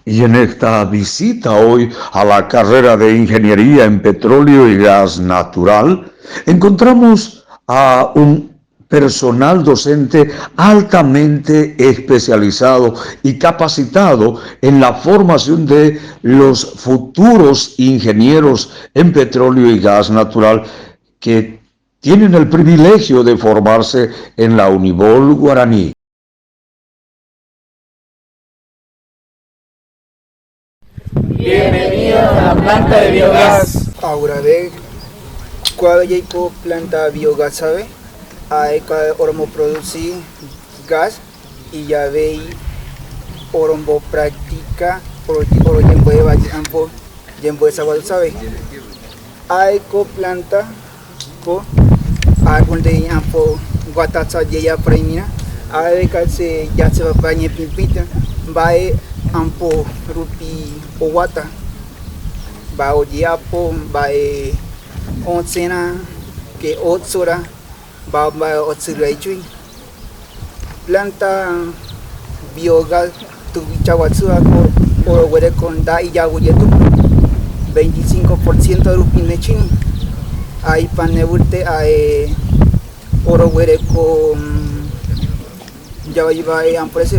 Y en esta visita hoy a la carrera de Ingeniería en Petróleo y Gas Natural, encontramos a un personal docente altamente especializado y capacitado en la formación de los futuros ingenieros en petróleo y gas natural que tienen el privilegio de formarse en la Unibol Guaraní. Bienvenidos a la planta de biogás. Ahora ve cuál hay planta de biogás, ¿sabe? Hay que ormo producir gas y ya ve ormo práctica por tiempo de tiempo de sábado, ¿sabe? Hay que planta ko árbol de ampo guatacha ya premia. Hay que se ya se va a bañar pimpita. Va ampo rupi owata ba odiapo ba oncena que otsura ba otsura chui planta biogás tu chawatsua ko oro were con da y ya tu 25% rupi mechin hay paneburte hay oro were con ya va a empresa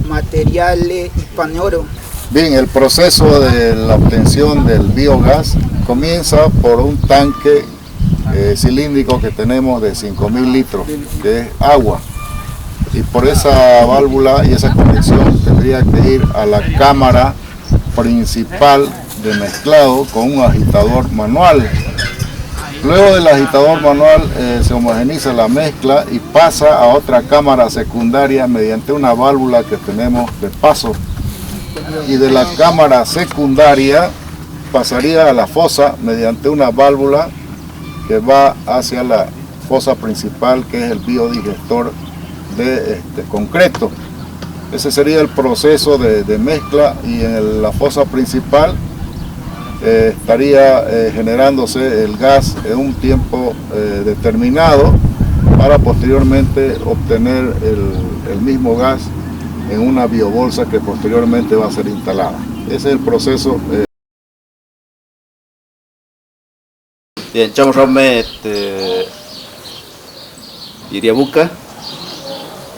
materiales y pan oro. Bien, el proceso de la obtención del biogás comienza por un tanque cilíndrico que tenemos de 5.000 litros, que es agua. Y por esa válvula y esa conexión tendría que ir a la cámara principal de mezclado con un agitador manual. Luego del agitador manual se homogeniza la mezcla y pasa a otra cámara secundaria mediante una válvula que tenemos de paso. Y de la cámara secundaria pasaría a la fosa mediante una válvula que va hacia la fosa principal, que es el biodigestor de concreto. Ese sería el proceso de mezcla, y en la fosa principal estaría generándose el gas en un tiempo determinado para posteriormente obtener el mismo gas en una biobolsa que posteriormente va a ser instalada. Ese es el proceso. Bien, chamo rome Iriabuca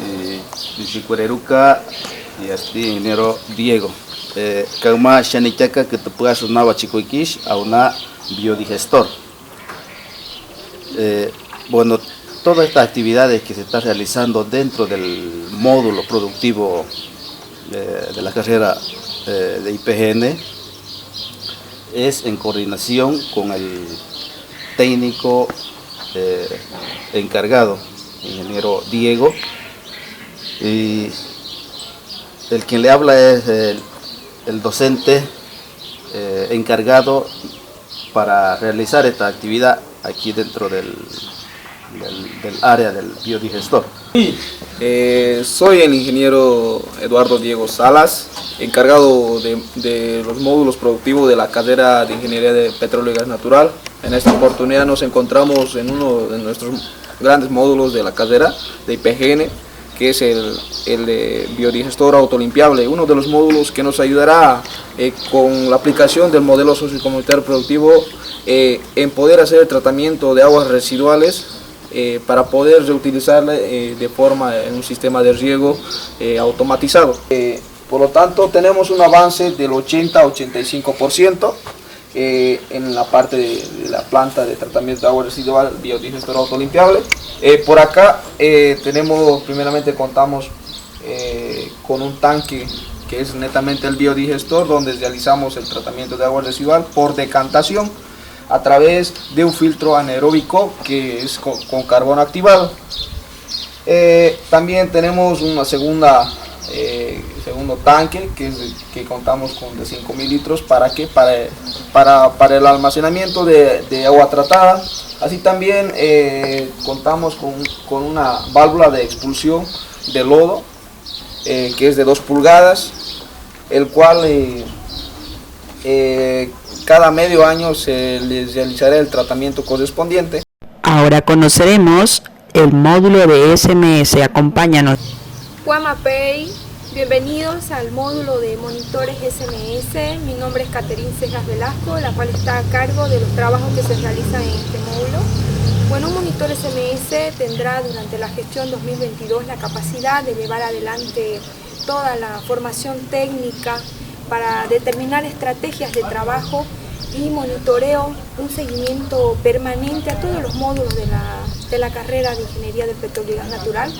y Chicuereruca y este ingeniero Diego. Kauma Shanichaka que te pueda sonar chicoiquish a una biodigestor. Bueno, todas estas actividades que se están realizando dentro del módulo productivo de la carrera de IPGN es en coordinación con el técnico encargado, ingeniero Diego, y el quien le habla es el docente encargado para realizar esta actividad aquí dentro del área del biodigestor. Soy el ingeniero Eduardo Diego Salas, encargado de los módulos productivos de la carrera de Ingeniería de Petróleo y Gas Natural. En esta oportunidad nos encontramos en uno de nuestros grandes módulos de la carrera de IPGN, que es el biodigestor autolimpiable, uno de los módulos que nos ayudará con la aplicación del modelo sociocomunitario productivo en poder hacer el tratamiento de aguas residuales para poder reutilizarla de forma en un sistema de riego automatizado. Por lo tanto, tenemos un avance del 80-85% en la parte de la planta de tratamiento de agua residual biodigestor autolimpiable. Por acá primeramente contamos con un tanque que es netamente el biodigestor, donde realizamos el tratamiento de agua residual por decantación a través de un filtro anaeróbico que es con carbono activado. También tenemos una segundo tanque que contamos con de 5.000 litros para el almacenamiento de agua tratada. Así también contamos con una válvula de expulsión de lodo que es de 2 pulgadas, el cual cada medio año se les realizará el tratamiento correspondiente. Ahora conoceremos el módulo de SMS. Acompáñanos. Guamapey, Bienvenidos al módulo de monitores SMS. Mi nombre es Caterín Cejas Velasco, la cual está a cargo de los trabajos que se realizan en este módulo. Bueno, un monitor SMS tendrá durante la gestión 2022 la capacidad de llevar adelante toda la formación técnica para determinar estrategias de trabajo y monitoreo, un seguimiento permanente a todos los módulos de la carrera de Ingeniería del Petróleo y Gas Natural,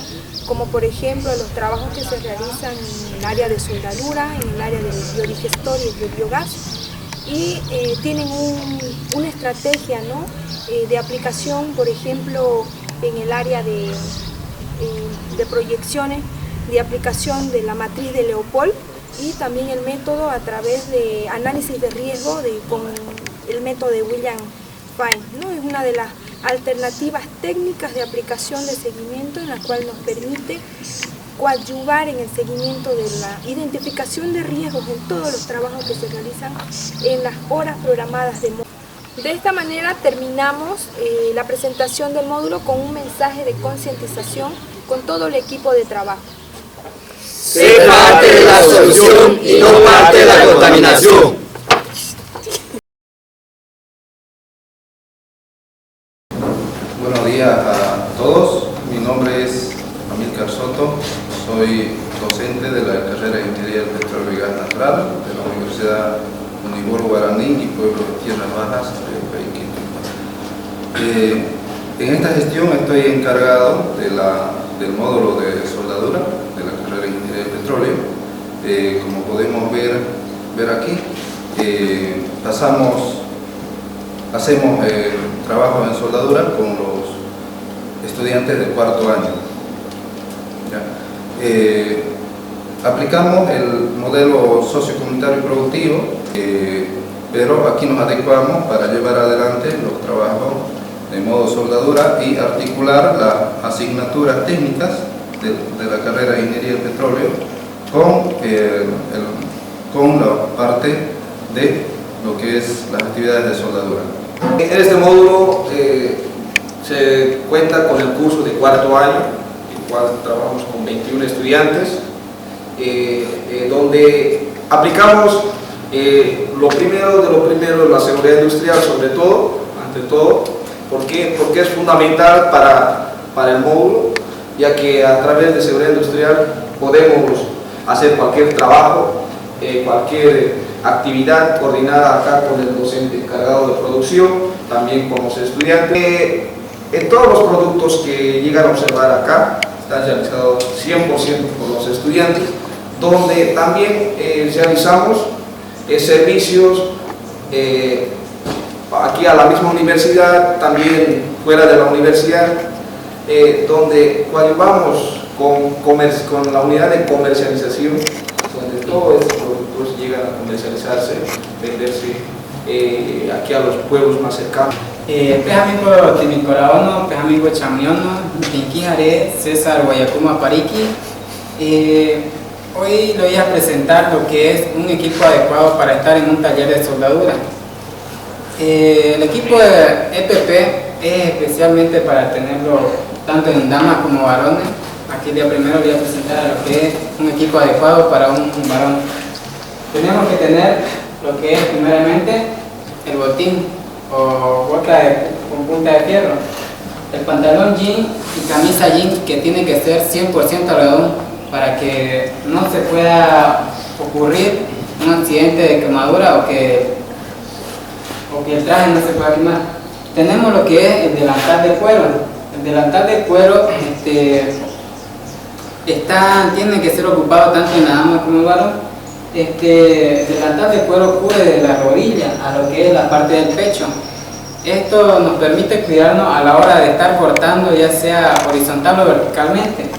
como por ejemplo los trabajos que se realizan en el área de soldadura, en el área del biodigestor y del biogás, y tienen una estrategia, ¿no?, de aplicación, por ejemplo, en el área de proyecciones, de aplicación de la matriz de Leopold, y también el método a través de análisis de riesgo con el método de William Fine, ¿no? Es una de las alternativas técnicas de aplicación de seguimiento en la cual nos permite coadyuvar en el seguimiento de la identificación de riesgos en todos los trabajos que se realizan en las horas programadas de módulo. De esta manera terminamos la presentación del módulo con un mensaje de concientización con todo el equipo de trabajo. Sé parte de la solución y no parte de la contaminación. Buenos días a todos. Mi nombre es Amílcar Soto. Soy docente de la carrera de Ingeniería del Petróleo y Gas Natural de la Universidad Unibol Guaraní y Pueblo de Tierras Bajas de Pekín. En esta gestión estoy encargado del módulo de soldadura de la carrera de Ingeniería del Petróleo. Como podemos ver aquí, hacemos trabajos en soldadura con los estudiantes de cuarto año. Aplicamos el modelo sociocomunitario y productivo, pero aquí nos adecuamos para llevar adelante los trabajos de modo soldadura y articular las asignaturas técnicas de la carrera de Ingeniería del Petróleo con la parte de lo que es las actividades de soldadura. En este módulo se cuenta con el curso de cuarto año, el cual trabajamos con 21 estudiantes, donde aplicamos lo primero, la seguridad industrial sobre todo, ante todo. ¿Por qué? Porque es fundamental para el módulo, ya que a través de seguridad industrial podemos hacer cualquier trabajo, cualquier actividad coordinada acá con el docente encargado de producción, también con los estudiantes. En todos los productos que llegan a observar acá están realizados 100% por los estudiantes, donde también realizamos servicios aquí a la misma universidad, también fuera de la universidad, donde coadyuvamos con la unidad de comercialización, donde todos estos productos llegan a comercializarse, venderse aquí a los pueblos más cercanos. Pejamigo Timicoraono, Pejamigo Chamiono, Tinquijare, César Guayacuma Pariqui. Hoy le voy a presentar lo que es un equipo adecuado para estar en un taller de soldadura. El equipo de EPP es especialmente para tenerlo tanto en damas como varones. Aquí de primero voy a presentar lo que es un equipo adecuado para un varón. Tenemos que tener lo que es primeramente el botín o boca con punta de fierro, el pantalón jean y camisa jean que tiene que ser 100% algodón para que no se pueda ocurrir un accidente de quemadura o que el traje no se pueda quemar. Tenemos lo que es el delantal de cuero. El delantal de cuero tiene que ser ocupado tanto en la dama como en el varón. El delantal de cuero cubre de la rodilla a lo que es la parte del pecho. Esto nos permite cuidarnos a la hora de estar cortando, ya sea horizontal o verticalmente.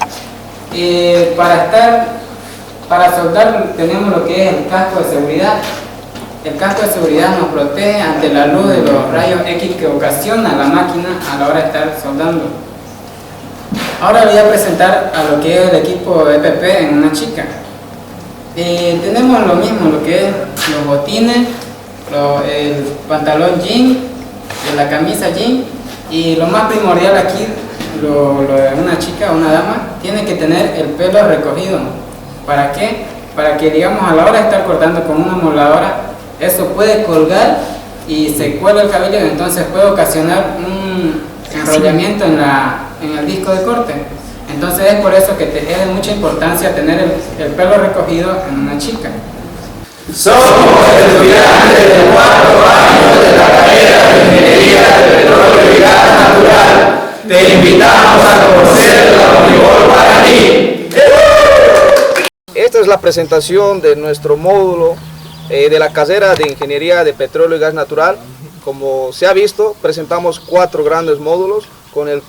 Para soldar tenemos lo que es el casco de seguridad. El casco de seguridad nos protege ante la luz de los rayos X que ocasiona la máquina a la hora de estar soldando. Ahora voy a presentar a lo que es el equipo EPP en una chica. Tenemos lo mismo, lo que es los botines, el pantalón jean, la camisa jean, y lo más primordial aquí, lo de una chica, una dama, tiene que tener el pelo recogido. ¿Para qué? Para que, digamos, a la hora de estar cortando con una moladora, eso puede colgar y se cuelga el cabello, entonces puede ocasionar un enrollamiento en el disco de corte. Entonces es por eso que es de mucha importancia tener el pelo recogido en una chica. Somos estudiantes de 4 años de la carrera de Ingeniería de Petróleo y Gas Natural. Te invitamos a conocer la Univol Guaraní. Esta es la presentación de nuestro módulo de la carrera de Ingeniería de Petróleo y Gas Natural. Como se ha visto, presentamos 4 grandes módulos con el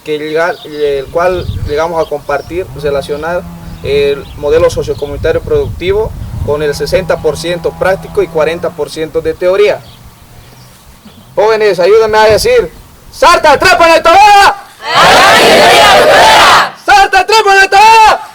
cual llegamos a compartir, relacionar el modelo sociocomunitario productivo con el 60% práctico y 40% de teoría. Jóvenes, ayúdenme a decir: ¡Salta, trepa en el tabla! ¡Salta, trepa en el tabla!